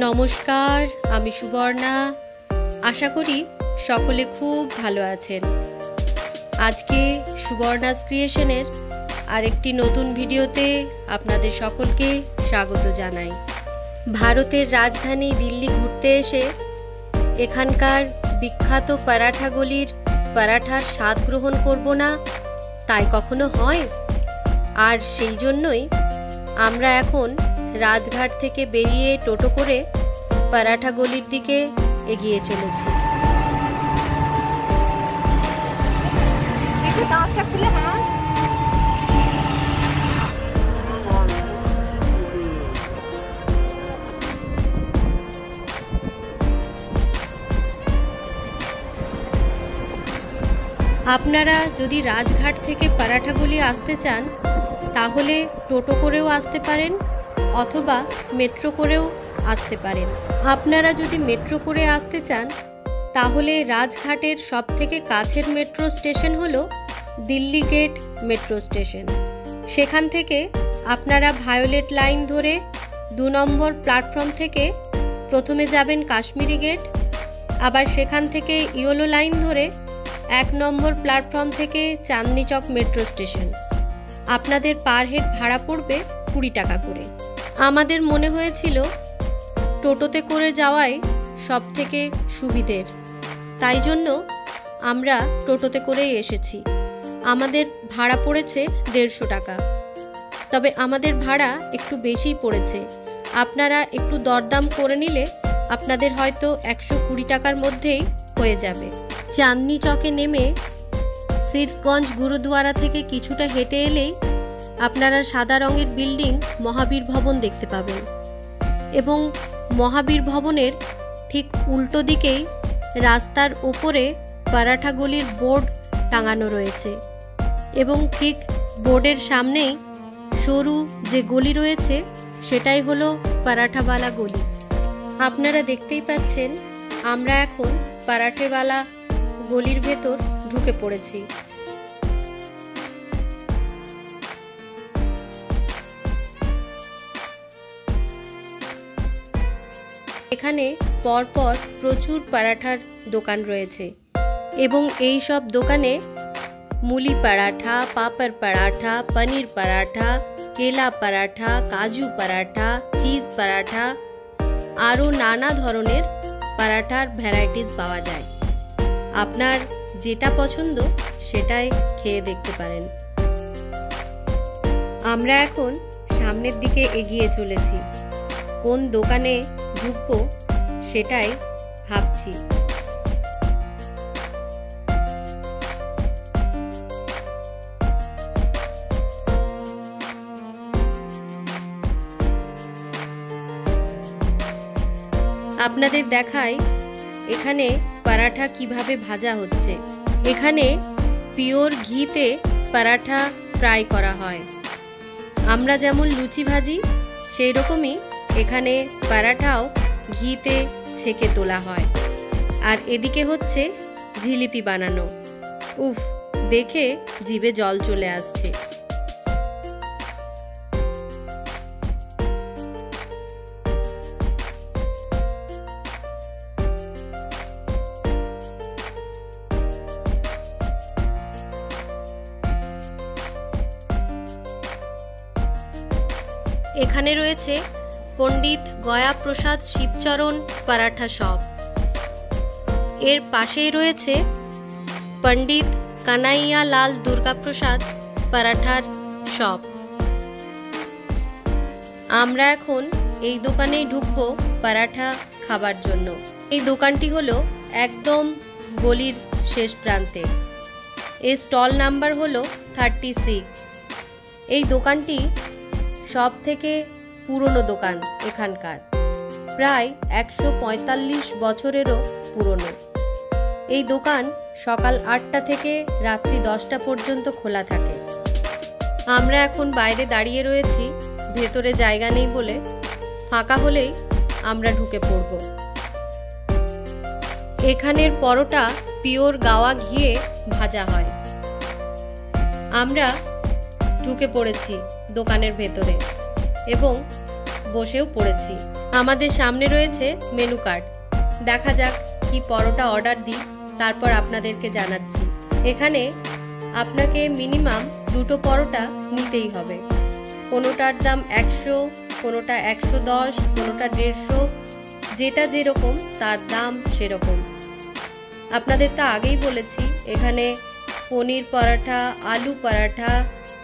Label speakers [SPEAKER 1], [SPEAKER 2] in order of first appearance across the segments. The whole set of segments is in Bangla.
[SPEAKER 1] নমস্কার, আমি সুবর্ণা। আশা করি সকলে খুব ভালো আছেন। আজকে সুবর্ণাস ক্রিয়েশনের আরেকটি নতুন ভিডিওতে আপনাদের সকলকে স্বাগত জানাই। ভারতের রাজধানী দিল্লি ঘুরতে এসে এখানকার বিখ্যাত পরাঠা গলির পরাঠার স্বাদ গ্রহণ করব না, তাই কখনো হয়? আর সেই জন্যই আমরা এখন রাজঘাট থেকে বেরিয়ে টোটো করে পরাঠা গলির দিকে এগিয়ে চলেছি। আপনারা যদি রাজঘাট থেকে পরাঠা গলি আসতে চান তাহলে টোটো করেও আসতে পারেন অথবা মেট্রো করেও আসতে পারেন। আপনারা যদি মেট্রো করে আসতে চান তাহলে রাজঘাটের সবথেকে কাছের মেট্রো স্টেশন হলো দিল্লি গেট মেট্রো স্টেশন। সেখান থেকে আপনারা ভায়োলেট লাইন ধরে 2 নম্বর প্ল্যাটফর্ম থেকে প্রথমে যাবেন কাশ্মীরি গেট, আবার সেখান থেকে ইয়েলো লাইন ধরে 1 নম্বর প্ল্যাটফর্ম থেকে চাঁদনি চক মেট্রো স্টেশন। আপনাদের পার হেড ভাড়া পড়বে 20 টাকা করে। আমাদের মনে হয়েছিল টোটোতে করে যাওয়াই সব থেকে সুবিধের, তাই জন্য আমরা টোটোতে করেই এসেছি। আমাদের ভাড়া পড়েছে 150 টাকা, তবে আমাদের ভাড়া একটু বেশিই পড়েছে। আপনারা একটু দরদাম করে নিলে আপনাদের হয়তো 120 টাকার মধ্যেই হয়ে যাবে। চাঁদনি চকে নেমে সিরসগঞ্জ গুরুদুয়ারা থেকে কিছুটা হেঁটে এলেই আপনারা সাদা রঙের বিল্ডিং মহাবীর ভবন দেখতে পাবেন, এবং মহাবীর ভবনের ঠিক উল্টো দিকেই রাস্তার ওপরে পরাঠা গলির বোর্ড টাঙানো রয়েছে, এবং ঠিক বোর্ডের সামনেই সরু যে গলি রয়েছে সেটাই হলো পরাঠাওয়ালা গলি। আপনারা দেখতেই পাচ্ছেন আমরা এখন পরাঠাওয়ালা গলির ভেতর ঢুকে পড়েছি। এখানে পরপর প্রচুর পরাঠার দোকান রয়েছে, এবং এই সব দোকানে মুলি পরাঠা, পাপড় পরাঠা, পনির পরাঠা, কেলা পরাঠা, কাজু পরাঠা, চিজ পরাঠা আরও নানা ধরনের পরাঠার ভ্যারাইটিস পাওয়া যায়। আপনার যেটা পছন্দ সেটাই খেয়ে দেখতে পারেন। আমরা এখন সামনের দিকে এগিয়ে চলেছি। কোন দোকানে ঢুকবো সেটাই ভাবছি। আপনাদের দেখাই এখানে পরাঠা কিভাবে ভাজা হচ্ছে। এখানে পিওর ঘিতে পরাঠা ফ্রাই করা হয়। আমরা যেমন লুচি ভাজি সেই রকমই এখানে পরাঠাও ঘিতে ছেঁকে তোলা হয়। আর এদিকে হচ্ছে জিলিপি বানানো। উফ, দেখে জিভে জল চলে আসছে। এখানে রয়েছে পণ্ডিত গয়া প্রসাদ শিবচরণ পরাঠা শপ। এর পাশেই রয়েছে পণ্ডিত কানাইয়া লাল দুর্গা প্রসাদ পরাঠার শপ। আমরা এখন এই দোকানেই ঢুকবো পরাঠা খাবার জন্য। এই দোকানটি হলো একদম গলির শেষ প্রান্তে। এই স্টল নাম্বার হলো 36। এই দোকানটি সব থেকে পুরনো দোকান এখানকার, প্রায় 145 বছরেরও পুরনো। এই দোকান সকাল 8টা থেকে রাত্রি 10টা পর্যন্ত খোলা থাকে। আমরা এখন বাইরে দাঁড়িয়ে রয়েছি, ভেতরে জায়গা নেই বলে। ফাঁকা হলেই আমরা ঢুকে পড়ব। এখানের পরোটা পিওর গাওয়া ঘিয়ে ভাজা হয়। আমরা ঢুকে পড়েছি দোকানের ভেতরে এবং বসেও পড়েছি। আমাদের সামনে রয়েছে মেনু কার্ড। দেখা যাক কি পরোটা অর্ডার দিই, তারপর আপনাদেরকে জানাচ্ছি। এখানে আপনাকে মিনিমাম 2টো পরোটা নিতেই হবে। কোনোটার দাম 100, কোনোটা 110, কোনোটা 150, যেটা যেরকম তার দাম সেরকম। আপনাদের তো আগেই বলেছি এখানে পনির পরাঠা, আলু পরাঠা,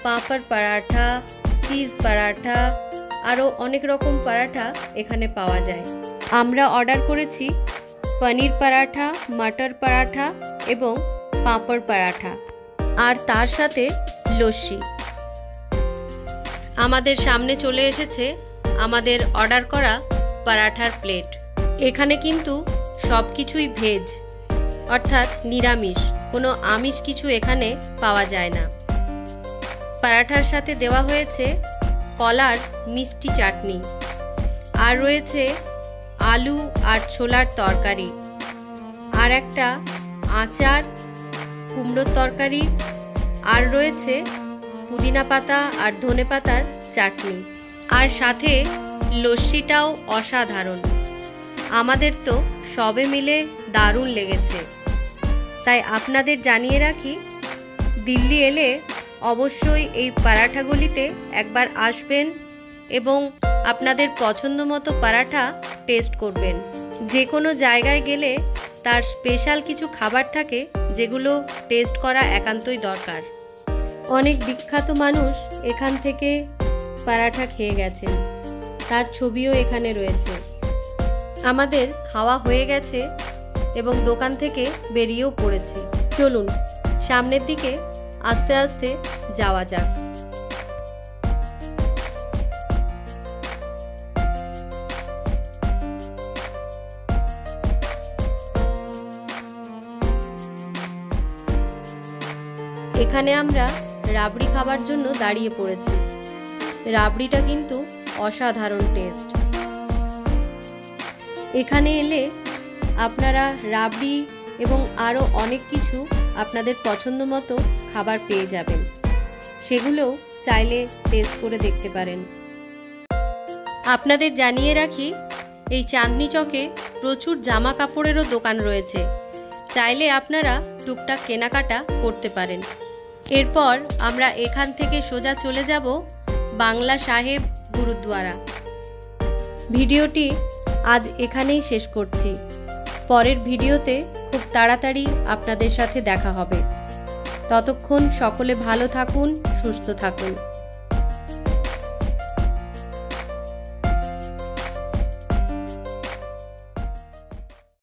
[SPEAKER 1] পাঁপড় পরাঠা, চিজ পরাঠা, আরও অনেক রকম পরাঠা এখানে পাওয়া যায়। আমরা অর্ডার করেছি পনির পরাঠা, মটর পরাঠা এবং পাঁপড় পরাঠা, আর তার সাথে লস্যি। আমাদের সামনে চলে এসেছে আমাদের অর্ডার করা পরাঠার প্লেট। এখানে কিন্তু সব কিছুই ভেজ, অর্থাৎ নিরামিষ, কোনো আমিষ কিছু এখানে পাওয়া যায় না। পরাঠার সাথে দেওয়া হয়েছে কলার মিষ্টি চাটনি, আর রয়েছে আলু আর ছোলার তরকারি, আর একটা আচার, কুমড়োর তরকারি, আর রয়েছে পুদিনা পাতা আর ধনে পাতার চাটনি, আর সাথে লস্যিটাও অসাধারণ। আমাদের তো সবে মিলে দারুণ লেগেছে। তাই আপনাদের জানিয়ে রাখি, দিল্লি এলে অবশ্যই এই পরাঠাগুলিতে একবার আসবেন এবং আপনাদের পছন্দ মতো পরাঠা টেস্ট করবেন। যে কোনো জায়গায় গেলে তার স্পেশাল কিছু খাবার থাকে যেগুলো টেস্ট করা একান্তই দরকার। অনেক বিখ্যাত মানুষ এখান থেকে পরাঠা খেয়ে গেছেন, তার ছবিও এখানে রয়েছে। আমাদের খাওয়া হয়ে গেছে এবং দোকান থেকে বেরিয়েও পড়েছি। চলুন সামনের দিকে আস্তে আস্তে যাওয়া যাক। এখানে আমরা রাবড়ি খাবার জন্য দাঁড়িয়ে পড়েছি। রাবড়িটা কিন্তু অসাধারণ টেস্ট। এখানে এলে আপনারা রাবড়ি এবং আরও অনেক কিছু আপনাদের পছন্দ মতো খাবার পেয়ে যাবেন, সেগুলোও চাইলে টেস্ট করে দেখতে পারেন। আপনাদের জানিয়ে রাখি, এই চাঁদনি চকে প্রচুর জামা কাপড়েরও দোকান রয়েছে, চাইলে আপনারা টুকটাক কেনাকাটা করতে পারেন। এরপর আমরা এখান থেকে সোজা চলে যাব বাংলা সাহেব গুরুদ্বারা। ভিডিওটি আজ এখানেই শেষ করছি। পরের ভিডিওতে খুব তাড়াতাড়ি আপনাদের সাথে দেখা হবে। ততক্ষণ সকলে ভালো থাকুন, সুস্থ থাকুন।